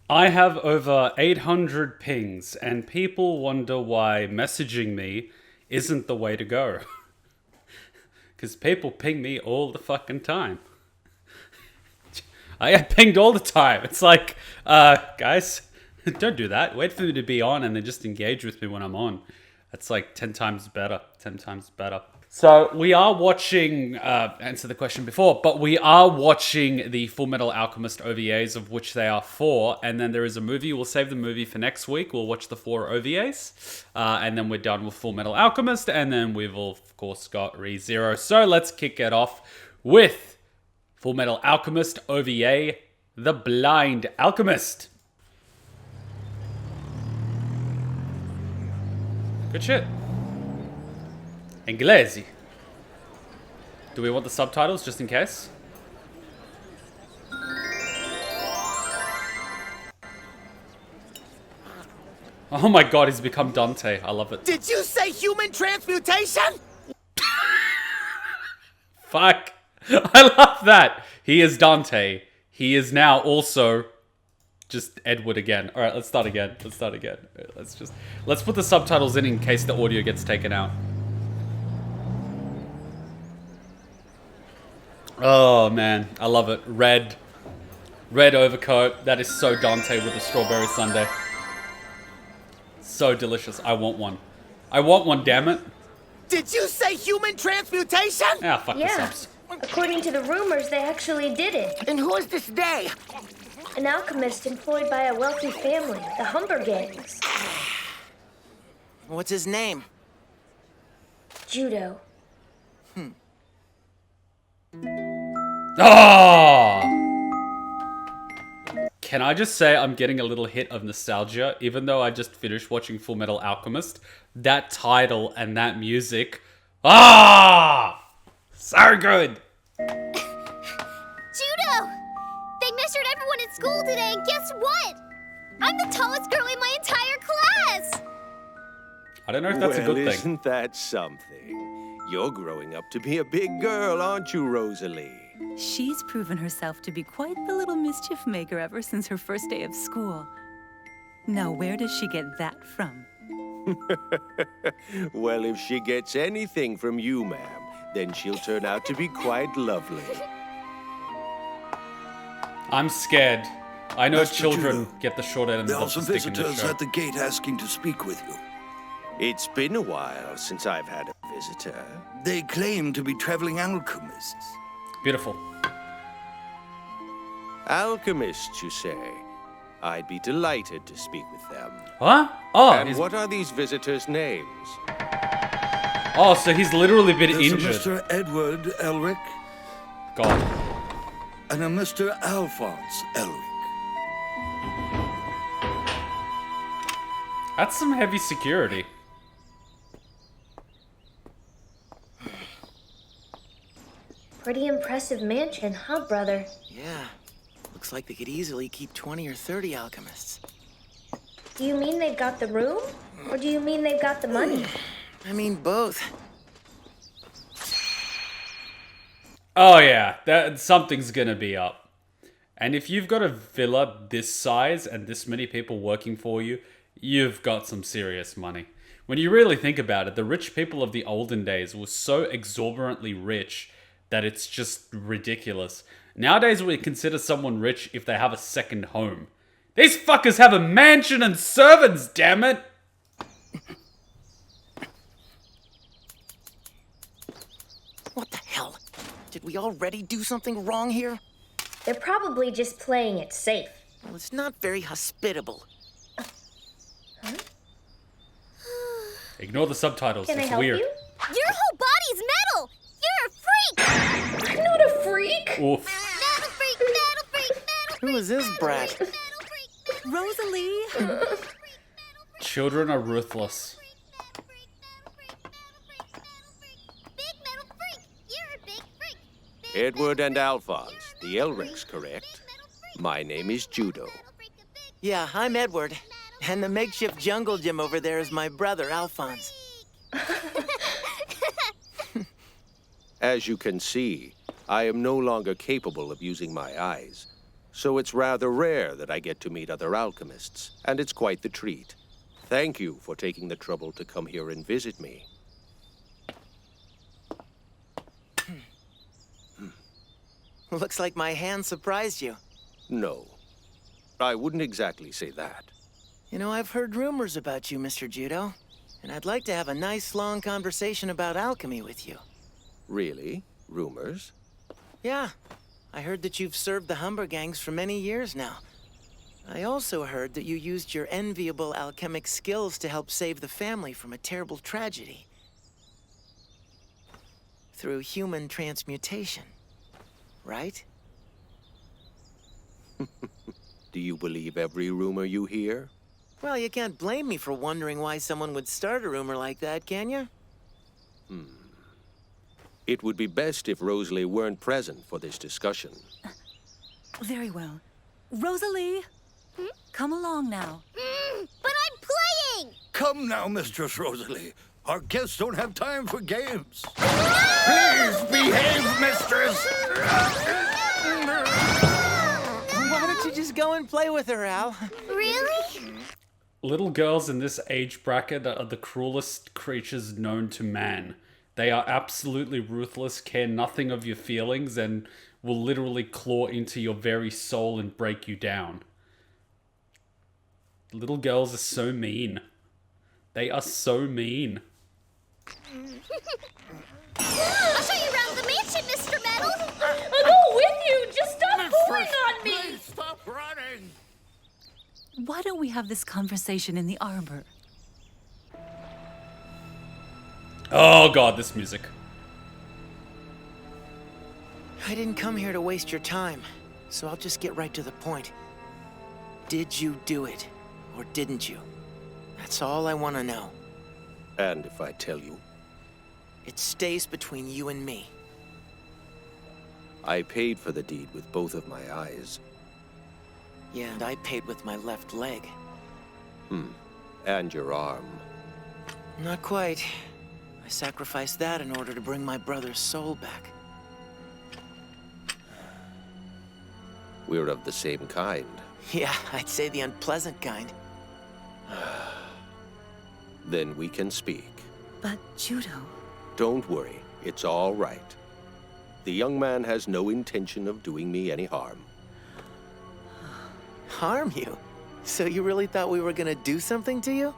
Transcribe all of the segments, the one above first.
I have over 800 pings, and people wonder why messaging me isn't the way to go. Because people ping me all the fucking time. I get pinged all the time. It's like, guys, don't do that. Wait for me to be on and then just engage with me when I'm on. That's like 10 times better. 10 times better. So we are watching, answer the question before, but we are watching the Fullmetal Alchemist OVAs, of which there are 4, and then there is a movie. We'll save the movie for next week. We'll watch the 4 OVAs, and then we're done with Fullmetal Alchemist, and then we've of course got ReZero. So let's kick it off with Fullmetal Alchemist OVA, The Blind Alchemist. Good shit. Inglesi. Do we want the subtitles just in case? Oh my god, he's become Dante. I love it. Did you say human transmutation? Fuck. I love that. He is Dante. He is now also just Edward again. All right, let's start again. Let's put the subtitles in case the audio gets taken out. Oh man, I love it. Red overcoat. That is so Dante with a strawberry sundae. So delicious. I want one, damn it. Did you say human transmutation? Ah, fuck the subs. According to the rumors, they actually did it. And who is this they? An alchemist employed by a wealthy family, the Humber Gangs. What's his name? Judo. Oh! Can I just say I'm getting a little hit of nostalgia, even though I just finished watching Fullmetal Alchemist. That title and that music. Ah! So good! Judo! They measured everyone at school today, and guess what? I'm the tallest girl in my entire class! I don't know if that's a good thing. Isn't that something? You're growing up to be a big girl, aren't you, Rosalie? She's proven herself to be quite the little mischief maker ever since her first day of school. Now, where does she get that from? Well, if she gets anything from you, ma'am, then she'll turn out to be quite lovely. I'm scared. I know Master children Judo, get the short end there are of the some stick in this visitors show. at the gate asking to speak with you. It's been a while since I've had a visitor. They claim to be traveling alchemists. Beautiful. Alchemists, you say? I'd be delighted to speak with them. Huh? Oh, And what are these visitors' names? oh, so he's literally been There's injured. a Mr. Edward Elric God. and a Mr. Alphonse Elric. That's some heavy security. Pretty impressive mansion, huh, brother? Yeah. Looks like they could easily keep 20 or 30 alchemists. Do you mean they've got the room? Or do you mean they've got the money? I mean, both. Oh yeah, something's gonna be up. And if you've got a villa this size and this many people working for you, you've got some serious money. When you really think about it, the rich people of the olden days were so exorbitantly rich that it's just ridiculous. Nowadays we consider someone rich if they have a second home. These fuckers have a mansion and servants, damn it! What the hell? Did we already do something wrong here? They're probably just playing it safe. Well, it's not very hospitable. Ignore the subtitles, Can I it's help weird. you? Your whole body's metal! You're a freak! I'm not a freak! Oof. Metal freak, metal freak, metal freak! Who is this brat? Metal freak, metal Rosalie! Children are ruthless. Big metal freak! You're a big freak! Big Edward and Alphonse, the Elrics, correct? My name is Judo. Yeah, I'm Edward. And the makeshift jungle gym over there is my brother, Alphonse. As you can see, I am no longer capable of using my eyes. so it's rather rare that I get to meet other alchemists, and it's quite the treat. Thank you for taking the trouble to come here and visit me. Looks like my hand surprised you. No, I wouldn't exactly say that. You know, I've heard rumors about you, Mr. Judo. And I'd like to have a nice, long conversation about alchemy with you. Really? Rumors? Yeah. I heard that you've served the Humber gangs for many years now. I also heard that you used your enviable alchemic skills to help save the family from a terrible tragedy. Through human transmutation. Right? Do you believe every rumor you hear? Well, you can't blame me for wondering why someone would start a rumor like that, can you? It would be best if Rosalie weren't present for this discussion. Very well. Rosalie, come along now. But I'm playing! Come now, Mistress Rosalie. Our guests don't have time for games. Please behave, mistress! Why don't you just go and play with her, Al? Really? Little girls in this age bracket are the cruelest creatures known to man. They are absolutely ruthless, care nothing of your feelings, and will literally claw into your very soul and break you down. Little girls are so mean. They are so mean. I'll show you around the mansion, Mr. Metal! I'll go with you! Just stop pulling on me! Please stop running! Why don't we have this conversation in the arbor? Oh god, this music. I didn't come here to waste your time, so I'll just get right to the point. Did you do it, or didn't you? That's all I want to know. And if I tell you, It stays between you and me. I paid for the deed with both of my eyes. Yeah, and I paid with my left leg. And your arm. Not quite. I sacrificed that in order to bring my brother's soul back. We're of the same kind. Yeah, I'd say the unpleasant kind. Then we can speak. But Judo, Don't worry, it's all right. The young man has no intention of doing me any harm. Harm you? So you really thought we were gonna do something to you?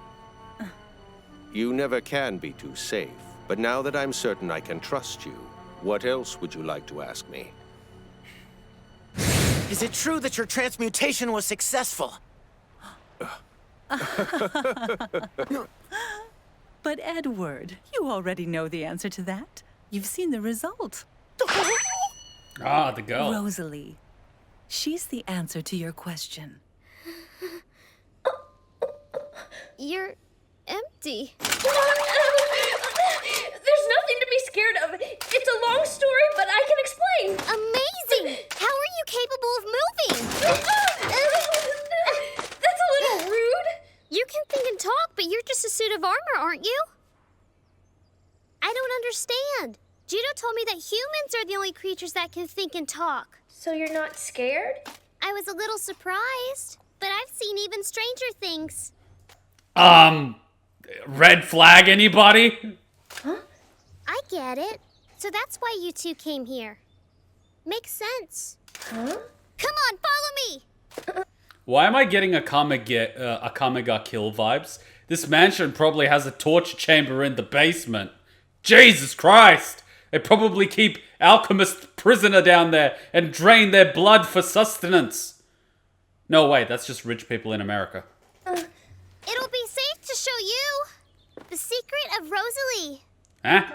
You never can be too safe, but now that I'm certain I can trust you, what else would you like to ask me? Is it true that your transmutation was successful? but Edward, you already know the answer to that. You've seen the result. Ah, the girl. Rosalie, she's the answer to your question. You're empty. There's nothing to be scared of. It's a long story, but I can explain. Amazing! How are you capable of moving? That's a little rude. You can think and talk, but you're just a suit of armor, aren't you? I don't understand. Judo told me that humans are the only creatures that can think and talk. So you're not scared? I was a little surprised, but I've seen even stranger things. Red flag, anybody? I get it. So that's why you two came here. Makes sense. Huh? Come on, follow me! Why am I getting a Kamiga kill vibes? This mansion probably has a torture chamber in the basement. Jesus Christ! They probably keep alchemist prisoner down there and drain their blood for sustenance. No, wait, that's just rich people in America. It'll be safe to show you the secret of Rosalie. Huh?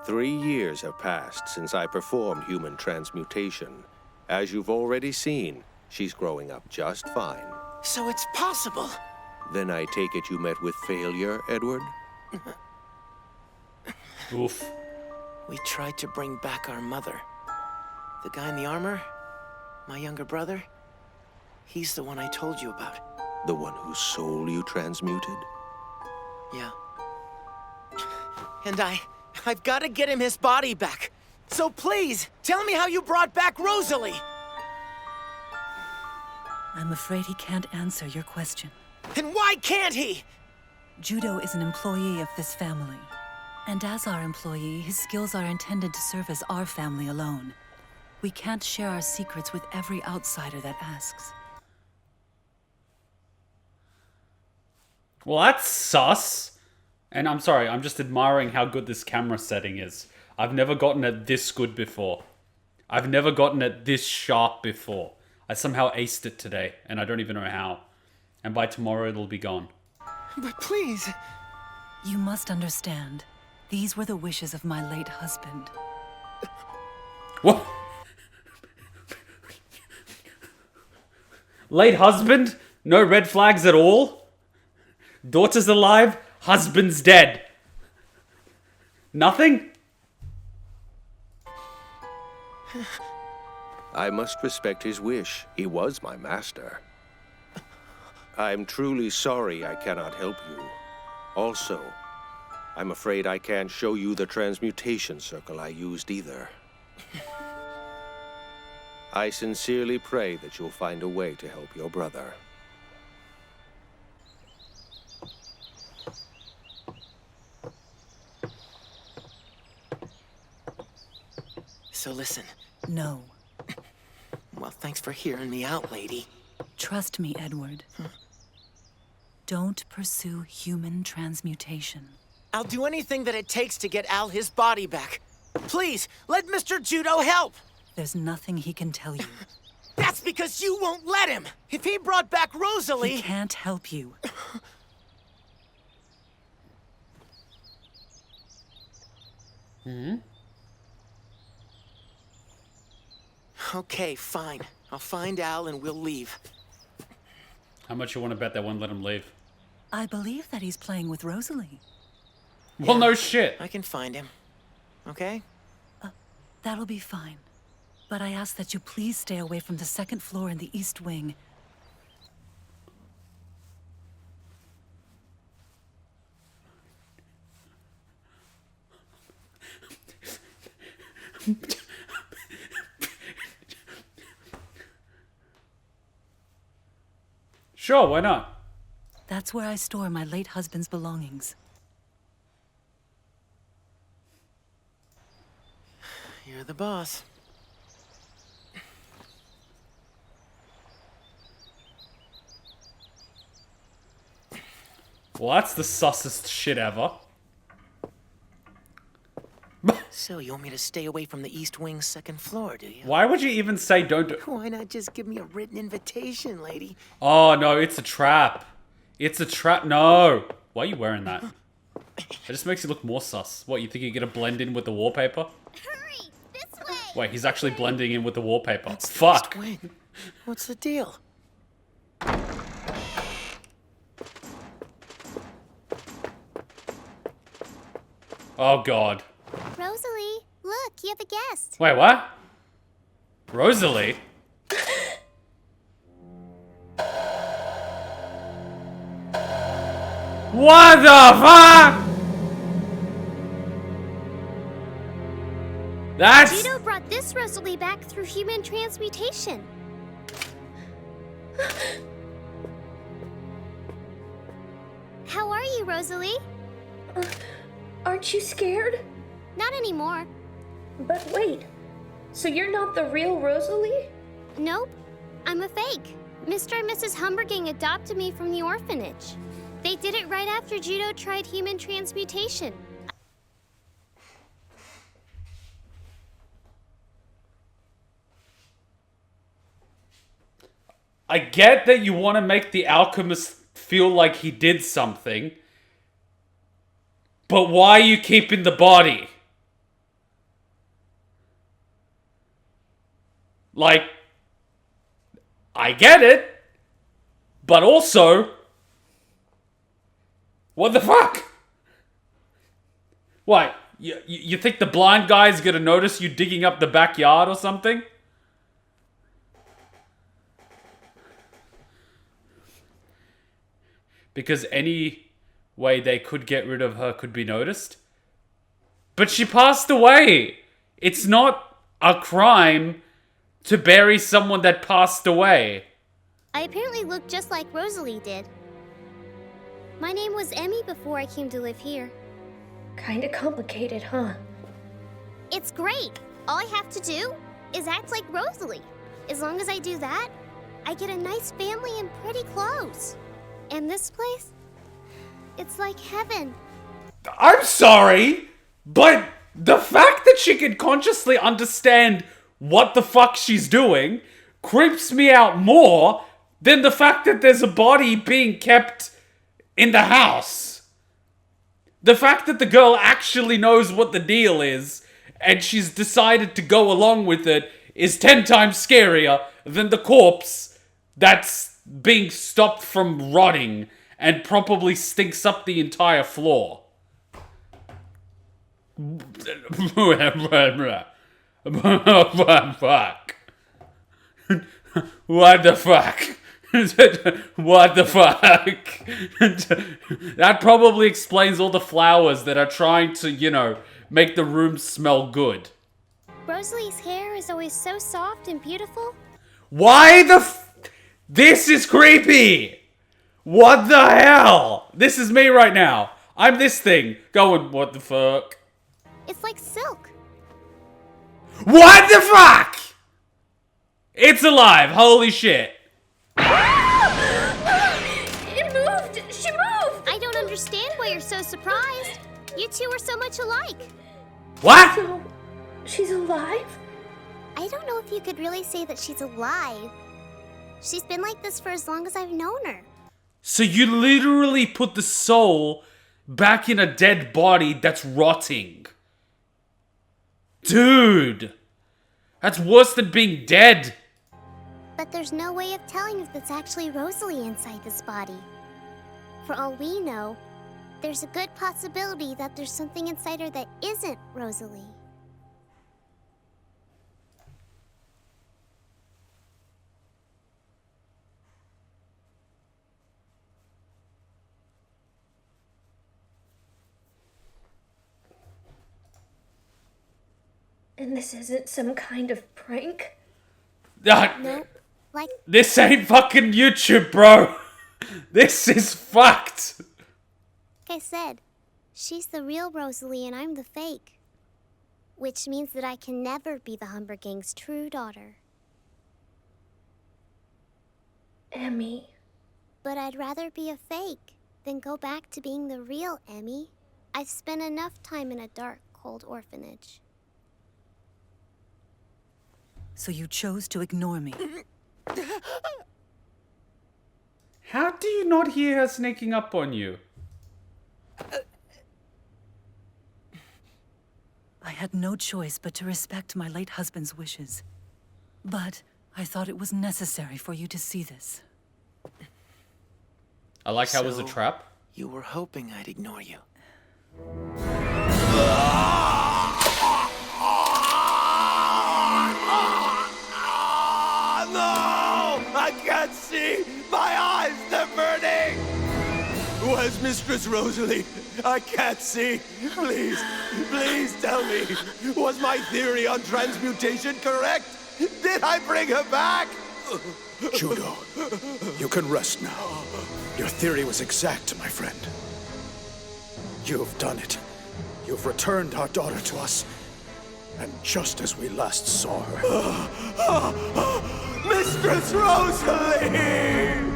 3 years have passed since I performed human transmutation. As you've already seen, she's growing up just fine. So it's possible. Then I take it you met with failure, Edward? Oof. We tried to bring back our mother. The guy in the armor, my younger brother, he's the one I told you about. The one whose soul you transmuted? Yeah. And I've got to get him his body back. So please, tell me how you brought back Rosalie. I'm afraid he can't answer your question. And why can't he? Judo is an employee of this family. And as our employee, his skills are intended to serve as our family alone. We can't share our secrets with every outsider that asks. Well, that's sus. And I'm sorry, I'm just admiring how good this camera setting is. I've never gotten it this good before. I've never gotten it this sharp before. I somehow aced it today, and I don't even know how. And by tomorrow, it'll be gone. But please. You must understand. These were the wishes of my late husband. What? Late husband? No red flags at all? Daughter's alive? Husband's dead? Nothing? I must respect his wish. He was my master. I'm truly sorry I cannot help you. Also, I'm afraid I can't show you the transmutation circle I used either. I sincerely pray that you'll find a way to help your brother. So listen. No. Well, thanks for hearing me out, lady. Trust me, Edward. Don't pursue human transmutation. I'll do anything that it takes to get Al his body back. Please, let Mr. Judo help! There's nothing he can tell you. That's because you won't let him! If he brought back Rosalie... He can't help you. Okay, fine. I'll find Al and we'll leave. How much you want to bet they won't let him leave? I believe that he's playing with Rosalie. Well, no shit. I can find him. Okay? That'll be fine. But I ask that you please stay away from the second floor in the East Wing. Sure, why not? That's where I store my late husband's belongings. You're the boss. Well, that's the sussest shit ever. So you want me to stay away from the East Wing's second floor, do you? Why would you even say don't do... Why not just give me a written invitation, lady? Oh, no, it's a trap. It's a trap. No. Why are you wearing that? It just makes you look more sus. What, you think you're gonna blend in with the wallpaper? Hurry! This way! Wait, he's actually blending in with the wallpaper. That's the Fuck. East Wing. What's the deal? Oh, God. Rosalie, look, you have a guest. Wait, what? Rosalie? What the fuck? That's... Judo brought this Rosalie back through human transmutation. How are you, Rosalie? Aren't you scared? Not anymore. But wait, so you're not the real Rosalie? Nope, I'm a fake. Mr. and Mrs. Humbergang adopted me from the orphanage. They did it right after Judo tried human transmutation. I get that you want to make the alchemist feel like he did something, but why are you keeping the body? Like, I get it, but also, what the fuck? What, you think the blind guy's gonna notice you digging up the backyard or something? Because any way they could get rid of her could be noticed. But she passed away. It's not a crime to bury someone that passed away. I apparently look just like Rosalie did. My name was Emmy before I came to live here. Kinda complicated, huh? It's great. All I have to do is act like Rosalie. As long as I do that, I get a nice family and pretty clothes. And this place, it's like heaven. I'm sorry, but the fact that she can consciously understand what the fuck she's doing creeps me out more than the fact that there's a body being kept in the house. The fact that the girl actually knows what the deal is and she's decided to go along with it is 10 times scarier than the corpse that's being stopped from rotting and probably stinks up the entire floor. Fuck. What the fuck? What the fuck? That probably explains all the flowers that are trying to, make the room smell good. Rosalie's hair is always so soft and beautiful. Why this is creepy! What the hell? This is me right now. I'm this thing going, what the fuck? It's like silk. What the fuck? It's alive, holy shit. It moved! She moved! I don't understand why you're so surprised. You two are so much alike. What? So, she's alive? I don't know if you could really say that she's alive. She's been like this for as long as I've known her. So you literally put the soul back in a dead body that's rotting. Dude. That's worse than being dead. But there's no way of telling if it's actually Rosalie inside this body. For all we know, there's a good possibility that there's something inside her that isn't Rosalie. And this isn't some kind of prank? Nope. Like, This ain't fucking YouTube, bro. This is fucked. I said, she's the real Rosalie and I'm the fake. Which means that I can never be the Humber Gang's true daughter. Emmy. But I'd rather be a fake than go back to being the real Emmy. I've spent enough time in a dark, cold orphanage. So you chose to ignore me. How do you not hear her sneaking up on you? I had no choice but to respect my late husband's wishes. But I thought it was necessary for you to see this. I like how it was a So, trap. You were hoping I'd ignore you. No! I can't see! My eyes, they're burning! Where's Mistress Rosalie? I can't see. Please, please tell me. Was my theory on transmutation correct? Did I bring her back? Judo, you can rest now. Your theory was exact, my friend. You've done it. You've returned our daughter to us. And just as we last saw her. Mistress Rosalie!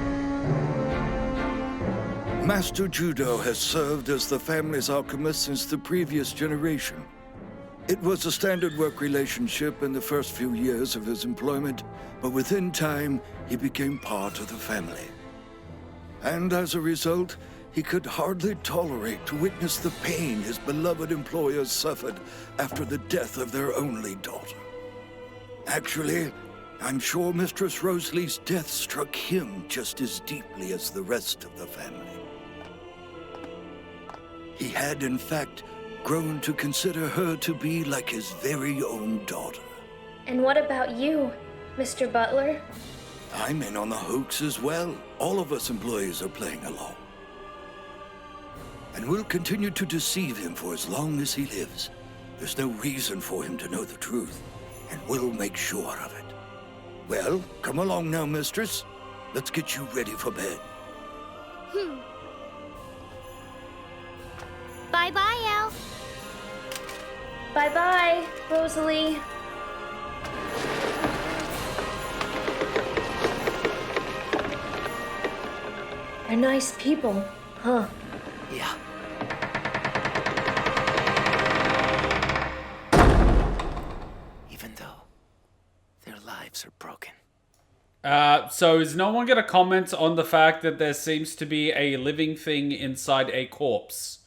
Master Judo has served as the family's alchemist since the previous generation. It was a standard work relationship in the first few years of his employment, but within time, he became part of the family. And as a result, he could hardly tolerate to witness the pain his beloved employers suffered after the death of their only daughter. Actually, I'm sure Mistress Rosalie's death struck him just as deeply as the rest of the family. He had, in fact, grown to consider her to be like his very own daughter. And what about you, Mr. Butler? I'm in on the hoax as well. All of us employees are playing along. And we'll continue to deceive him for as long as he lives. There's no reason for him to know the truth, and we'll make sure of it. Well, come along now, mistress. Let's get you ready for bed. Bye-bye, Al. Bye-bye, Rosalie. They're nice people, huh? Yeah. Even though their lives are broken. So is no one going to comment on the fact that there seems to be a living thing inside a corpse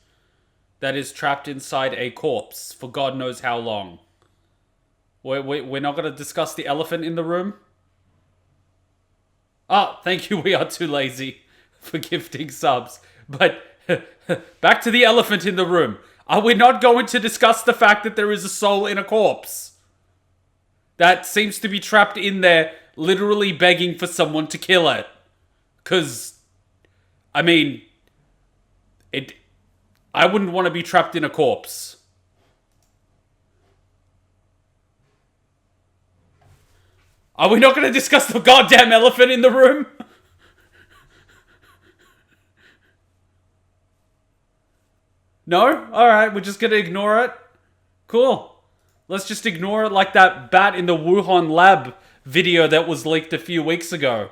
that is trapped inside a corpse for God knows how long? We're not going to discuss the elephant in the room? Oh, thank you. We are too lazy for gifting subs. But back to the elephant in the room. Are we not going to discuss the fact that there is a soul in a corpse that seems to be trapped in there, literally begging for someone to kill it? Because, I mean, I wouldn't want to be trapped in a corpse. Are we not going to discuss the goddamn elephant in the room? No? Alright, we're just going to ignore it. Cool. Let's just ignore it like that bat in the Wuhan lab video that was leaked a few weeks ago.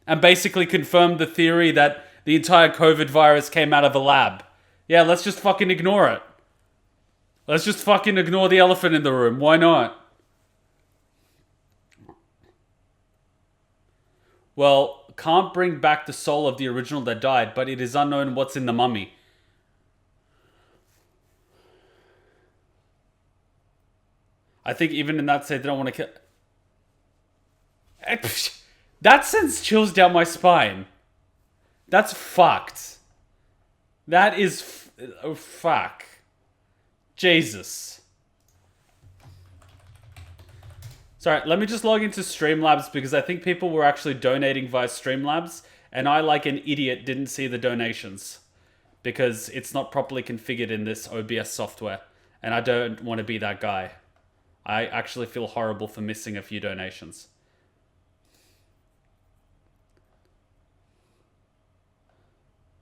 And basically confirmed the theory that the entire COVID virus came out of a lab. Yeah, let's just fucking ignore it. Let's just fucking ignore the elephant in the room. Why not? Well, can't bring back the soul of the original that died, but it is unknown what's in the mummy. I think even in that state, they don't want to kill... That sends chills down my spine. That's fucked. That is... oh, fuck. Jesus. Sorry, let me just log into Streamlabs because I think people were actually donating via Streamlabs and I, like an idiot, didn't see the donations because it's not properly configured in this OBS software and I don't want to be that guy. I actually feel horrible for missing a few donations.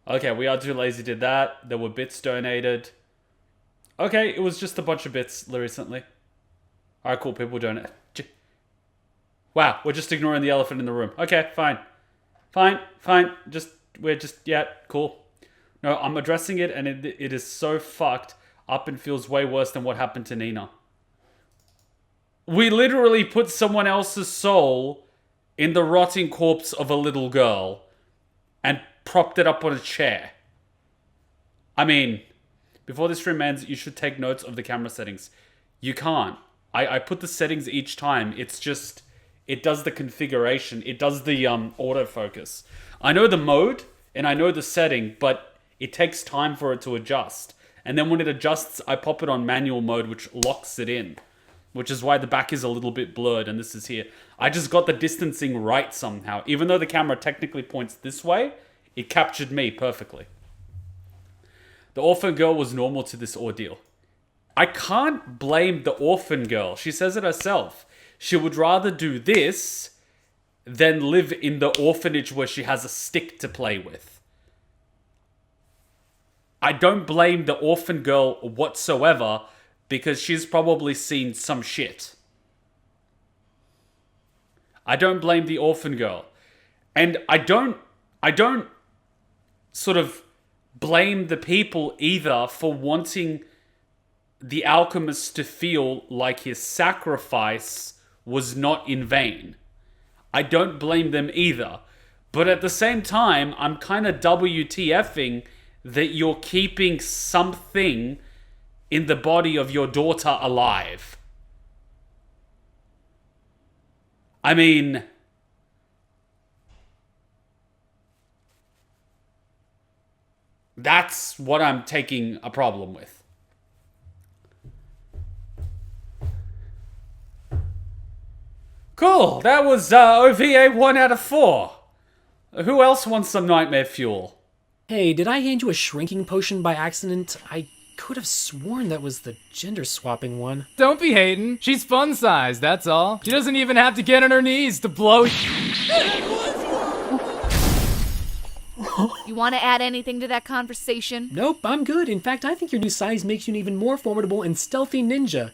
Okay, we are too lazy did that. There were bits donated. Okay, it was just a bunch of bits recently. Alright, cool. People donate. Wow, we're just ignoring the elephant in the room. Okay, fine. Fine. Yeah, cool. No, I'm addressing it and it is so fucked up and feels way worse than what happened to Nina. We literally put someone else's soul in the rotting corpse of a little girl and propped it up on a chair. I mean, before this stream ends, you should take notes of the camera settings. You can't. I put the settings each time. It's just, it does the configuration. It does the autofocus. I know the mode and I know the setting, but it takes time for it to adjust. And then when it adjusts, I pop it on manual mode, which locks it in. Which is why the back is a little bit blurred and this is here. I just got the distancing right somehow. Even though the camera technically points this way, it captured me perfectly. The orphan girl was normal to this ordeal. I can't blame the orphan girl. She says it herself. She would rather do this than live in the orphanage where she has a stick to play with. I don't blame the orphan girl whatsoever because she's probably seen some shit. I don't blame the orphan girl. And I don't sort of blame the people either for wanting the alchemist to feel like his sacrifice was not in vain. I don't blame them either. But at the same time, I'm kind of WTFing that you're keeping something in the body of your daughter alive. I mean, that's what I'm taking a problem with. Cool, that was OVA 1 out of 4. Who else wants some nightmare fuel? Hey, did I hand you a shrinking potion by accident? I could have sworn that was the gender swapping one. Don't be hating. She's fun sized, that's all. She doesn't even have to get on her knees to blow. want to add anything to that conversation? Nope, I'm good. In fact, I think your new size makes you an even more formidable and stealthy ninja.